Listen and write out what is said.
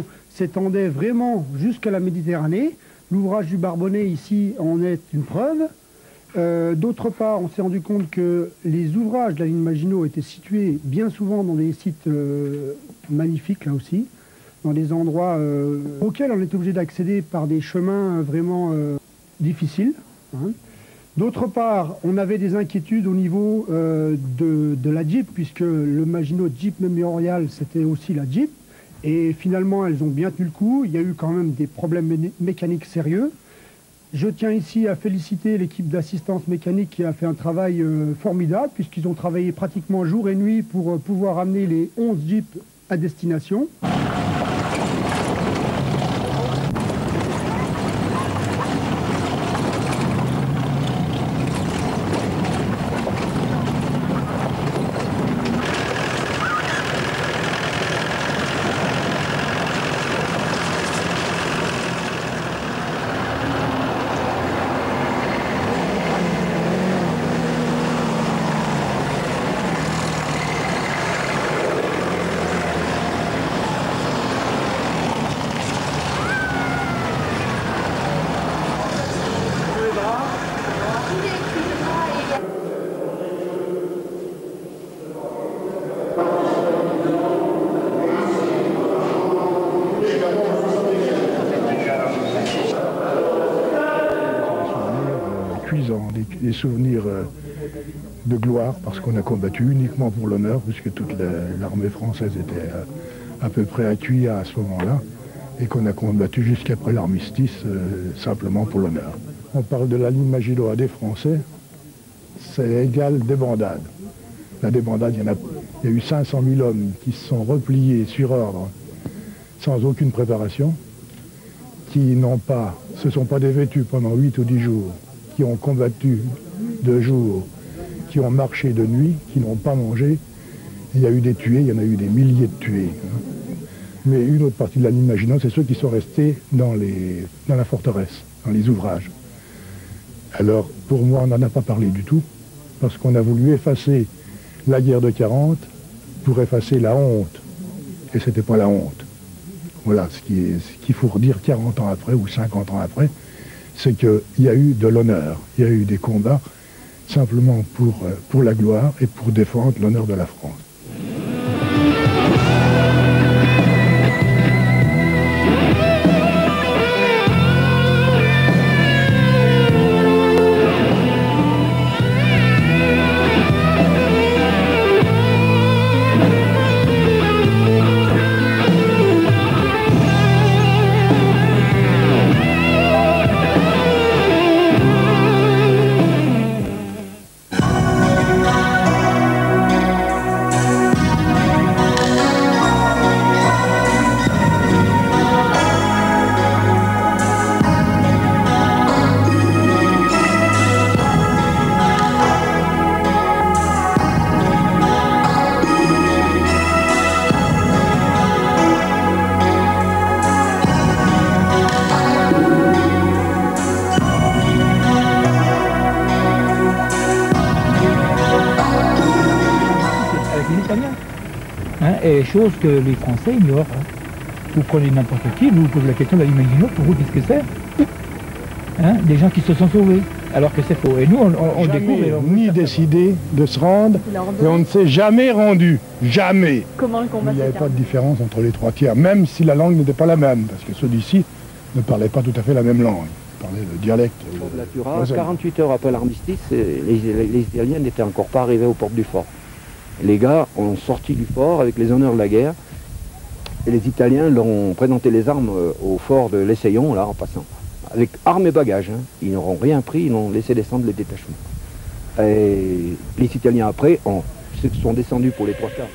Maginot s'étendait vraiment jusqu'à la Méditerranée. L'ouvrage du Barbonnet ici en est une preuve. D'autre part, on s'est rendu compte que les ouvrages de la ligne Maginot étaient situés bien souvent dans des sites magnifiques, là aussi, dans des endroits auxquels on est obligé d'accéder par des chemins vraiment difficiles. Hein. D'autre part, on avait des inquiétudes au niveau de la Jeep, puisque le Maginot Jeep Memorial, c'était aussi la Jeep. Et finalement, elles ont bien tenu le coup. Il y a eu quand même des problèmes mécaniques sérieux. Je tiens ici à féliciter l'équipe d'assistance mécanique qui a fait un travail formidable, puisqu'ils ont travaillé pratiquement jour et nuit pour pouvoir amener les 11 Jeeps à destination. Des souvenirs de gloire, parce qu'on a combattu uniquement pour l'honneur, puisque toute l'armée française était à peu près à Thuir à ce moment-là, et qu'on a combattu jusqu'après l'armistice simplement pour l'honneur. On parle de la ligne Maginot à des Français, c'est égal débandade. La débandade, il y a eu 500 000 hommes qui se sont repliés sur ordre, sans aucune préparation, qui se sont pas dévêtus pendant 8 ou 10 jours, qui ont combattu de jour, qui ont marché de nuit, qui n'ont pas mangé. Il y a eu des tués, il y en a eu des milliers de tués. Mais une autre partie de la ligne Maginot, c'est ceux qui sont restés dans la forteresse, dans les ouvrages. Alors, pour moi, on n'en a pas parlé du tout, parce qu'on a voulu effacer la guerre de 40 pour effacer la honte. Et c'était pas la honte. Voilà, ce qu'il faut redire 40 ans après ou 50 ans après, c'est qu'il y a eu de l'honneur, il y a eu des combats simplement pour la gloire et pour défendre l'honneur de la France. Et chose que les Français ignorent. Vous prenez n'importe qui, vous posez la question de la ligne Maginot, pour vous, qu'est-ce que c'est? Des gens qui se sont sauvés, alors que c'est faux. Et nous, on découvre... Et on ni décidé de se rendre, et on ne s'est jamais rendu. Jamais. Comment le combat? Il n'y avait pas de différence entre les 3 tiers, même si la langue n'était pas la même, parce que ceux d'ici ne parlaient pas tout à fait la même langue. Ils parlaient le dialecte. La Tura, 48 heures après l'armistice, les Italiens n'étaient encore pas arrivés aux portes du fort. Les gars ont sorti du fort avec les honneurs de la guerre, et les Italiens leur ont présenté les armes au fort de l'Essayon, là, en passant. Avec armes et bagages, hein. Ils n'auront rien pris, ils n'ont laissé descendre les détachements. Et les Italiens après se sont descendus pour les 3 quarts.